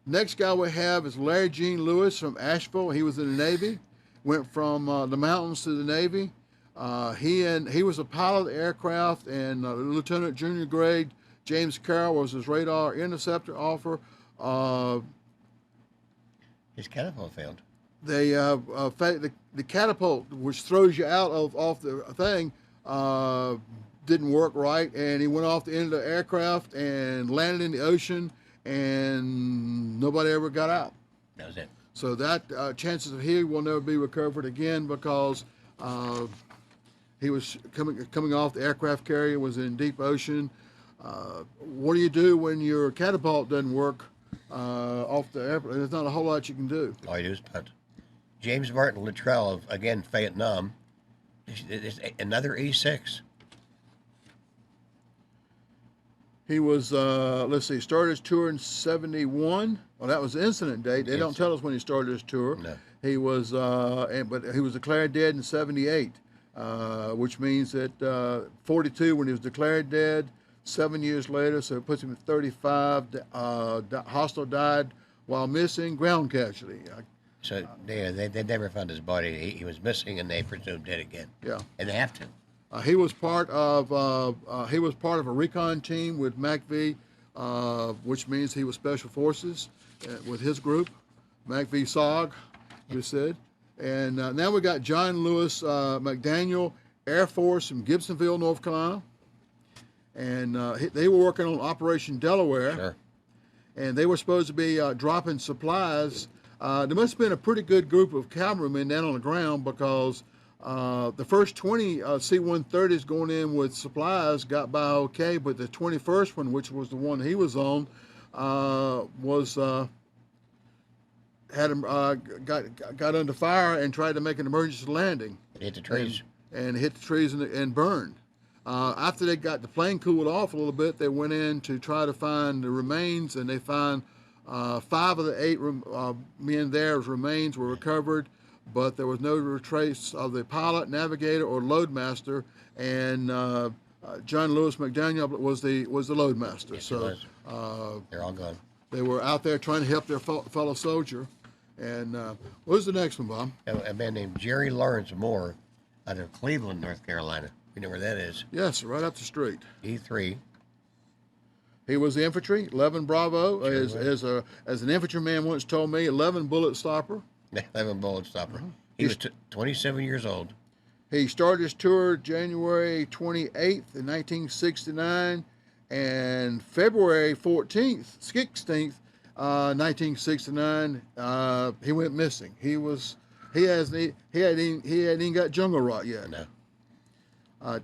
next guy we have is Larry Gene Lewis from Asheville. He was in the Navy. Went from the mountains to the Navy. He was a pilot of the aircraft, and Lieutenant Junior grade James Carroll was his radar interceptor officer. His catapult failed. The catapult, which throws you out off the thing, didn't work right, and he went off the end of the aircraft and landed in the ocean, and nobody ever got out. That was it. So that chances of he will never be recovered again because he was coming off the aircraft carrier, was in deep ocean. What do you do when your catapult doesn't work off the airplane? There's not a whole lot you can do. All you do is punt. James Martin Luttrell of, again, Vietnam, is another E6. He was, started his tour in 71. Well, that was the incident date. They don't tell us when he started his tour. No. He was, but he was declared dead in 78, which means that 42 when he was declared dead, 7 years later, so it puts him at 35. Hostile died while missing, ground casualty. So they never found his body. He was missing, and they presumed dead again. Yeah, and they have to. He was part of a recon team with MACV which means he was Special Forces with his group, MACV-SOG, you said. And now we got John Lewis McDaniel, Air Force from Gibsonville, North Carolina. And they were working on Operation Delaware. Sure. And they were supposed to be dropping supplies. There must have been a pretty good group of cavalrymen down on the ground, because the first 20 C-130s going in with supplies got by okay, but the 21st one, which was the one he was on, got under fire and tried to make an emergency landing. It hit the trees. And hit the trees and burned. After they got the plane cooled off a little bit, they went in to try to find the remains, and they found 5 of the 8 men there's remains were recovered, but there was no trace of the pilot, navigator, or loadmaster. And John Lewis McDaniel was the loadmaster. Yes, so they're all gone. They were out there trying to help their fellow soldier. And what was the next one, Bob? A man named Jerry Lawrence Moore out of Cleveland, North Carolina. You know where that is? Yes, right up the street. E3. He was the infantry, 11 Bravo. Sure as an infantryman once told me, 11 bullet stopper. 11 bullet stopper. He was 27 years old. He started his tour January 28th in 1969, and February 16th, 1969, he went missing. He hadn't even got jungle rot yet. No.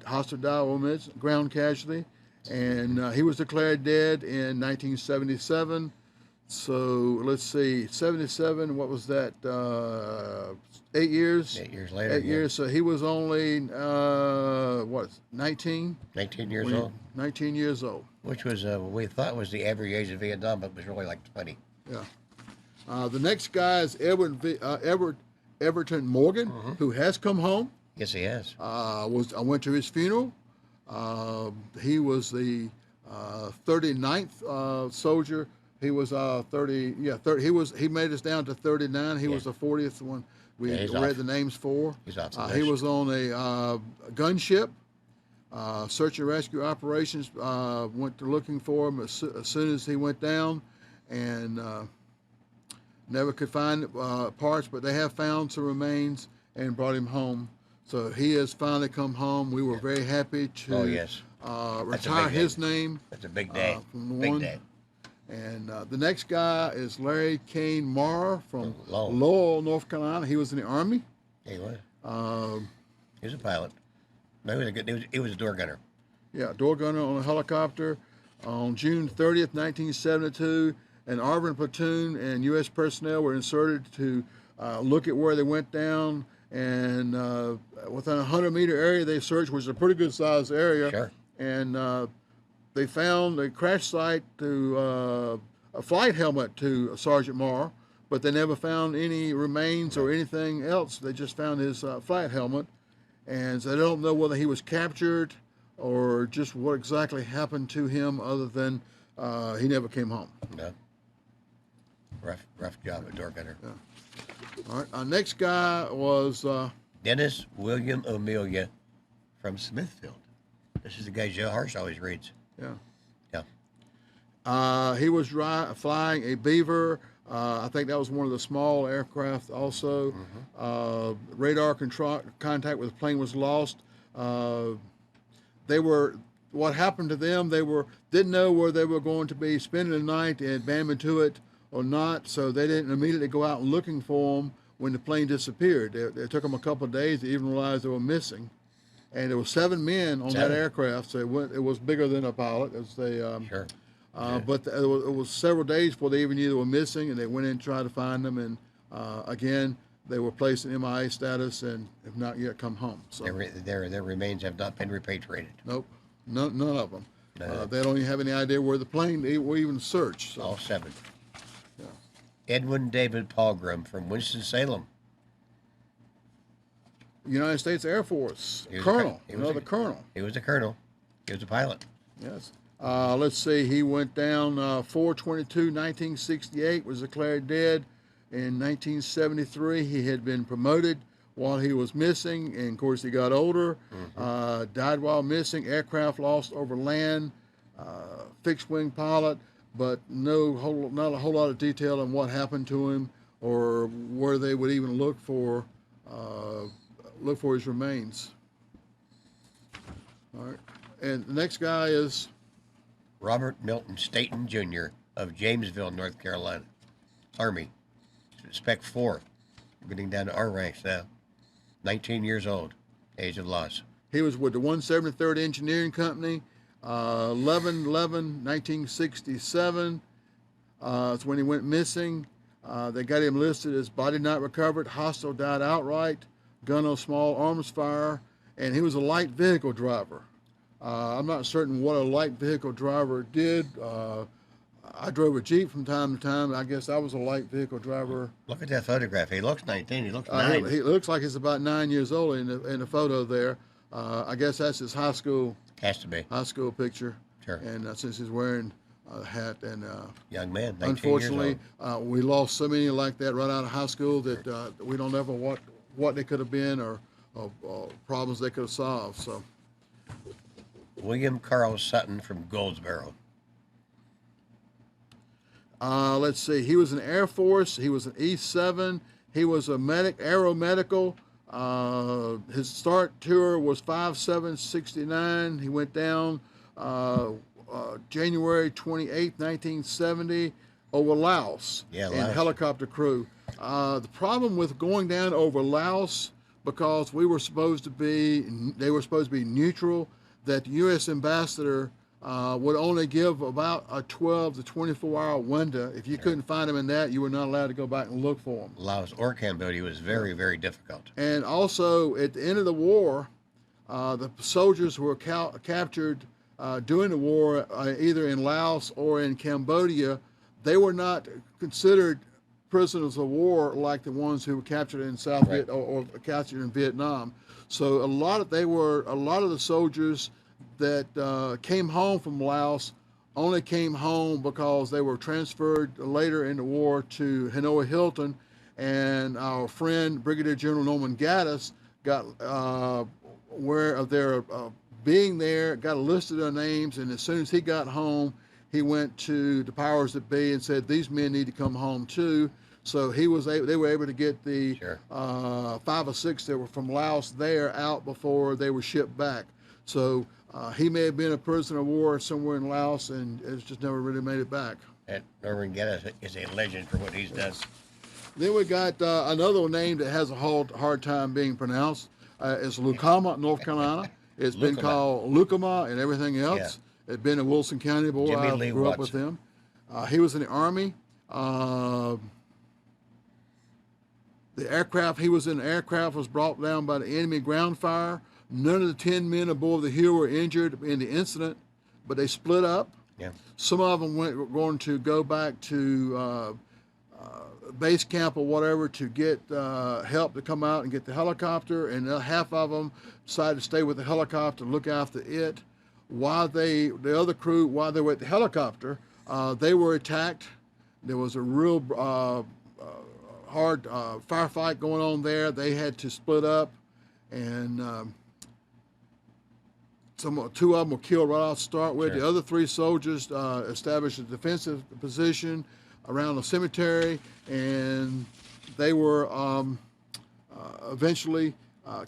Hostile dial ground casualty, and he was declared dead in 1977. So let's see, 77. What was that? 8 years. 8 years later. 8 years. So he was only 19. 19 years old. 19 years old. Which was we thought was the average age of Vietnam, but was really like 20. Yeah. The next guy is Everton Morgan, who has come home. Yes, he has. I went to his funeral. He was the 39th soldier. He was 30. Yeah, 30. He made us down to 39. He was the 40th one we read the names for. He's off. He was on a gunship. Search and rescue operations went to looking for him as soon as he went down, and never could find parts, but they have found some remains and brought him home. So he has finally come home. We were very happy to retire his name. That's a big day. Big day. And the next guy is Larry Cain Marr from Lowell, North Carolina. He was in the Army. He was. He was a pilot. No, he was a door gunner. Yeah, door gunner on a helicopter. On June 30th, 1972, an ARVN platoon and U.S. personnel were inserted to look at where they went down. And within a 100-meter area they searched, which is a pretty good-sized area. Sure. And they found a crash site to a flight helmet to Sergeant Marr, but they never found any remains or anything else. They just found his flight helmet. And so they don't know whether he was captured or just what exactly happened to him, other than he never came home. No. Rough job at door gunner. Yeah. All right. Our next guy was Dennis William Amelia from Smithfield. This is the guy Joe Harsh always reads. Yeah. Yeah. He was flying a Beaver. I think that was one of the small aircraft also. Radar contact with the plane was lost. What happened to them, didn't know where they were going to be spending the night at Bamituit or not, so they didn't immediately go out and looking for them when the plane disappeared. It took them a couple of days to even realize they were missing. And there were 7 men on that aircraft, so it was bigger than a pilot. As they, Sure. But it was several days before they even knew they were missing, and they went in to try to find them. And again, they were placed in MIA status and have not yet come home. So their remains have not been repatriated. Nope, none of them. No. They don't even have any idea where the plane were even searched. So. All 7. Yeah. Edwin David Pogrom from Winston-Salem. United States Air Force, colonel, another colonel. He was a colonel. He was a pilot. Yes. Let's see, he went down 4/22/1968, was declared dead. In 1973, he had been promoted while he was missing, and of course he got older. Died while missing, aircraft lost over land. fixed wing pilot, but not a whole lot of detail on what happened to him or where they would even look for his remains. All right, and the next guy is Robert Milton Staton Jr. of Jamesville, North Carolina, Army, Spec 4, getting down to our ranks now. 19 years old, age of loss. He was with the 173rd Engineering Company, 11/11/1967. That's when he went missing. They got him listed as body not recovered, hostile died outright, gun on small arms fire, and he was a light vehicle driver. I'm not certain what a light vehicle driver did. I drove a Jeep from time to time. I guess I was a light vehicle driver. Look at that photograph. He looks 19. He looks 9. He looks like he's about 9 years old in the photo there. I guess that's his high school. Has to be. High school picture. Sure. And since he's wearing a hat and young man, 19 unfortunately, years old. we lost so many like that right out of high school that we don't ever what they could have been or problems they could have solved. So. William Carl Satin from Goldsboro. Let's see. He was in Air Force. He was an E7. He was a aeromedical. His start tour was 5/7/69. He went down January 28, 1970, over Laos in helicopter crew. The problem with going down over Laos, because they were supposed to be neutral, that the U.S. ambassador would only give about a 12 to 24-hour window. If you couldn't find him in that, you were not allowed to go back and look for him. Laos or Cambodia was very, very difficult. And also, at the end of the war, the soldiers who were captured during the war, either in Laos or in Cambodia, they were not considered prisoners of war like the ones who were captured in or captured in Vietnam. So a lot of the soldiers that came home from Laos only came home because they were transferred later in the war to Hanoi Hilton, and our friend Brigadier General Norman Gaddis got aware of their being there, got a list of their names, and as soon as he got home, he went to the powers that be and said, these men need to come home too. So they were able to get the 5 or 6 that were from Laos there out before they were shipped back. So he may have been a prisoner of war somewhere in Laos and it's just never really made it back. And Norman Gaddis is a legend for what he's done. Then we got another name that has a hard time being pronounced. It's Lucama, North Carolina. It's been called Lucama and everything else. Yeah. It's been a Wilson County boy. I grew up with him. He was in the Army. The aircraft he was in, was brought down by the enemy ground fire. None of the 10 men aboard the Hill were injured in the incident, but they split up. Yeah. Some of them were going to go back to base camp or whatever to get help to come out and get the helicopter, and half of them decided to stay with the helicopter and look after it. While the other crew, while they were at the helicopter, they were attacked. There was a real hard firefight going on there. They had to split up, and 2 of them were killed right off to start with. Sure. The other 3 soldiers established a defensive position around the cemetery, and they were eventually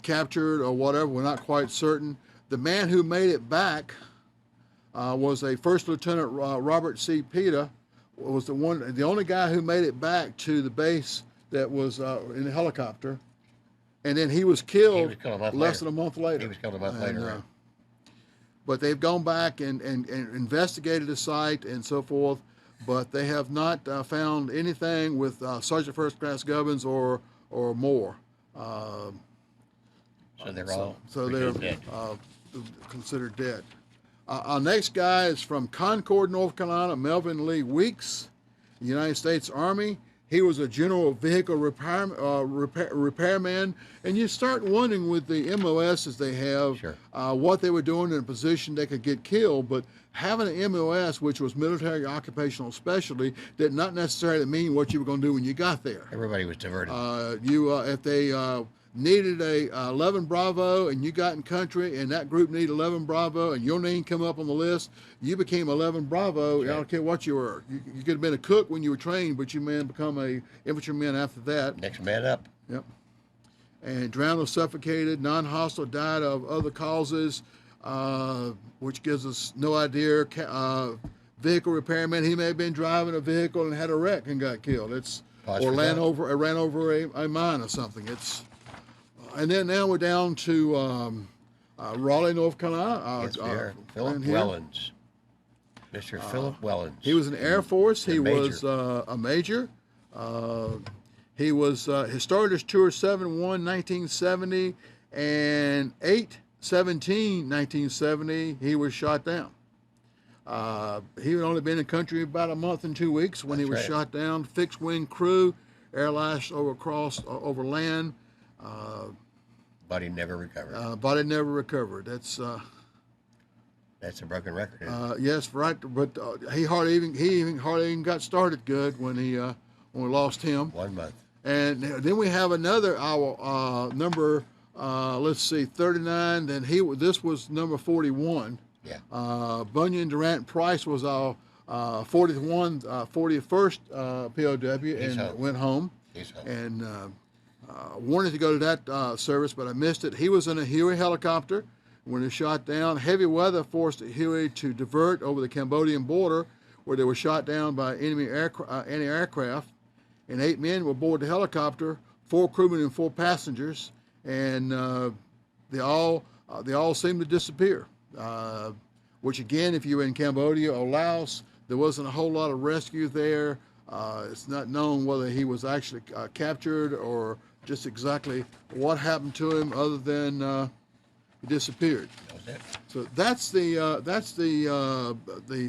captured or whatever. We're not quite certain. The man who made it back was a First Lieutenant Robert C. Peta. Was the only guy who made it back to the base that was in the helicopter, and then he was killed less than a month later. He was killed a month later. Right? But they've gone back and investigated the site and so forth, but they have not found anything with Sergeant First Class Gubbins or more. So they're all dead. Considered dead. Our next guy is from Concord, North Carolina, Melvin Lee Weeks, United States Army. He was a general vehicle repairman, and you start wondering with the MOSs they have, what they were doing in a position they could get killed. But having an MOS, which was military occupational specialty, did not necessarily mean what you were going to do when you got there. Everybody was diverted. needed a 11 Bravo and you got in country and that group needed 11 Bravo and your name come up on the list, you became 11 Bravo. Right. I don't care what you were. You could have been a cook when you were trained, but you man become a infantryman after that. Next man up. Yep. And drowned or suffocated, non-hostile, died of other causes, which gives us no idea. Vehicle repairman, he may have been driving a vehicle and had a wreck and got killed. Ran over a mine or something. And then now we're down to Raleigh, North Carolina. Yes, we are. Philip Wellens. Mr. Philip Wellens. He was in the Air Force. He major. was a major. He started his tour 7/1/1970, and 8/17/1970 he was shot down. He had only been in the country about a month and 2 weeks when he was shot down. Fixed wing crew, air lashed over land. Body never recovered. Body never recovered. That's a broken record. yes, right. But he hardly even got started good when we lost him. 1 month. And then we have another number. Let's see, 39. Then this was number 41. Yeah. Bunyan Durant Price was our 41st POW and went home. He's home. And wanted to go to that service, but I missed it. He was in a Huey helicopter when he was shot down. Heavy weather forced Huey to divert over the Cambodian border, where they were shot down by enemy anti-aircraft. And 8 men were aboard the helicopter, 4 crewmen and 4 passengers, and they all seemed to disappear. Which again, if you were in Cambodia or Laos, there wasn't a whole lot of rescue there. It's not known whether he was actually captured or just exactly what happened to him, other than he disappeared. That was it. So that's the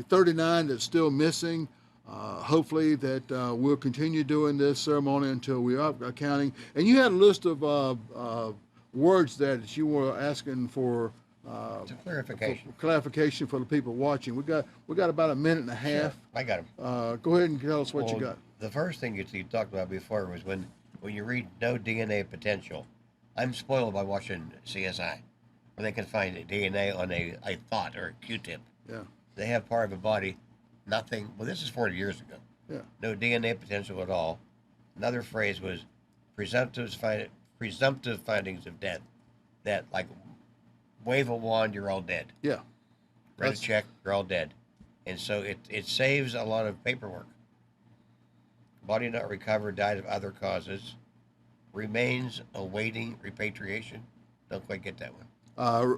39 that's still missing. Hopefully that we'll continue doing this ceremony until we are counting. And you had a list of words there that you were asking for. It's a clarification. Clarification for the people watching. We got about a minute and a half. Sure, I got him. Go ahead and tell us what you got. The first thing you talked about before was when you read no DNA potential. I'm spoiled by watching CSI, where they can find DNA on a thought or a Q-tip. Yeah. They have part of a body, nothing. Well, this is 40 years ago. Yeah. No DNA potential at all. Another phrase was presumptive findings of death. That, like, wave a wand, you're all dead. Yeah. Write a check, you're all dead. And so it saves a lot of paperwork. Body not recovered, died of other causes. Remains awaiting repatriation. Don't quite get that one.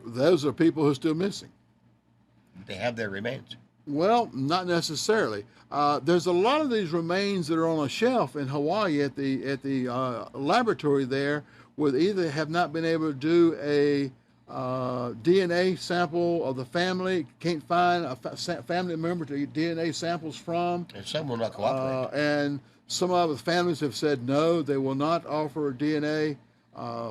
Those are people who are still missing. They have their remains. Well, not necessarily. There's a lot of these remains that are on a shelf in Hawaii at the laboratory there, where they either have not been able to do a DNA sample of the family, can't find a family member to get DNA samples from. And some will not cooperate. And some of the families have said no, they will not offer DNA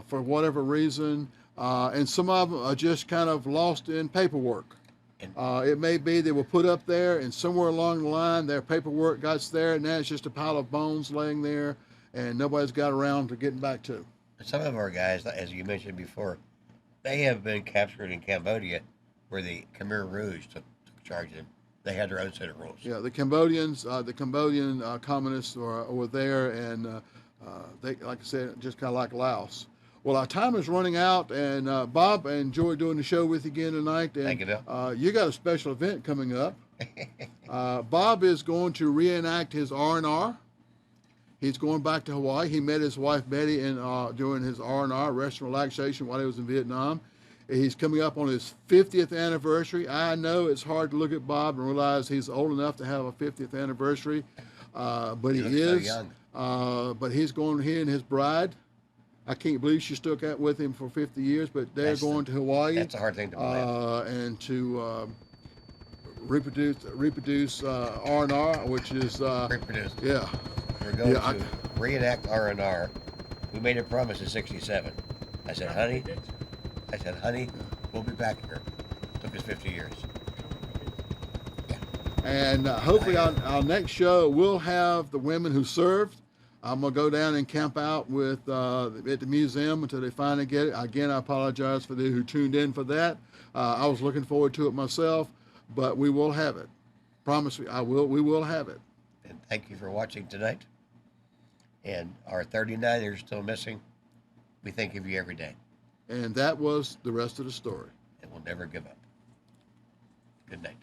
for whatever reason. And some of them are just kind of lost in paperwork. It may be they were put up there, and somewhere along the line their paperwork got there, and now it's just a pile of bones laying there, and nobody's got around to getting back to. Some of our guys, as you mentioned before, they have been captured in Cambodia, where the Khmer Rouge took charge of them. They had their own set of rules. Yeah, the Cambodian communists were there, and they, like I said, just kind of like Laos. Well, our time is running out, and Bob, I enjoyed doing the show with you again tonight. And, thank you, Bill. You got a special event coming up. Bob is going to reenact his R&R. He's going back to Hawaii. He met his wife Betty during his R&R, rest and relaxation, while he was in Vietnam. He's coming up on his 50th anniversary. I know it's hard to look at Bob and realize he's old enough to have a 50th anniversary, but he is. So young. But he and his bride. I can't believe she stuck out with him for 50 years, but they're going to Hawaii. That's a hard thing to believe. And to reproduce R&R, which is Reproduce. Yeah. We're going to reenact R&R. We made a promise in '67. I said, honey, we'll be back here. It took us 50 years. And hopefully our next show will have the women who served. I'm going to go down and camp out at the museum until they finally get it. Again, I apologize for those who tuned in for that. I was looking forward to it myself, but we will have it. Promise me, we will have it. And thank you for watching tonight. And our 39ers still missing. We think of you every day. And that was the rest of the story. And we'll never give up. Good night.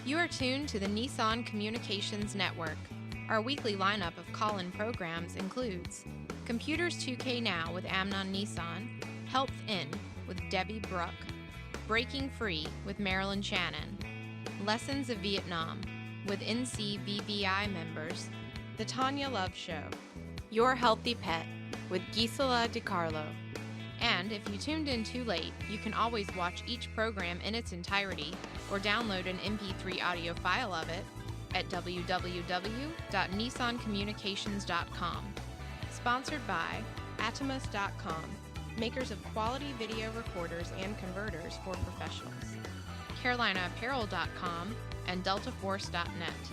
You are tuned to the Nissan Communications Network. Our weekly lineup of call-in programs includes Computers 2K Now with Amnon Nissan, Health In with Debbie Bruck, Breaking Free with Marilyn Shannon, Lessons of Vietnam with NCBVI members, The Tanya Love Show, Your Healthy Pet with Gisela DiCarlo. And if you tuned in too late, you can always watch each program in its entirety or download an MP3 audio file of it at www.nissancommunications.com. Sponsored by Atomus.com, makers of quality video recorders and converters for professionals, CarolinaApparel.com, and DeltaForce.net.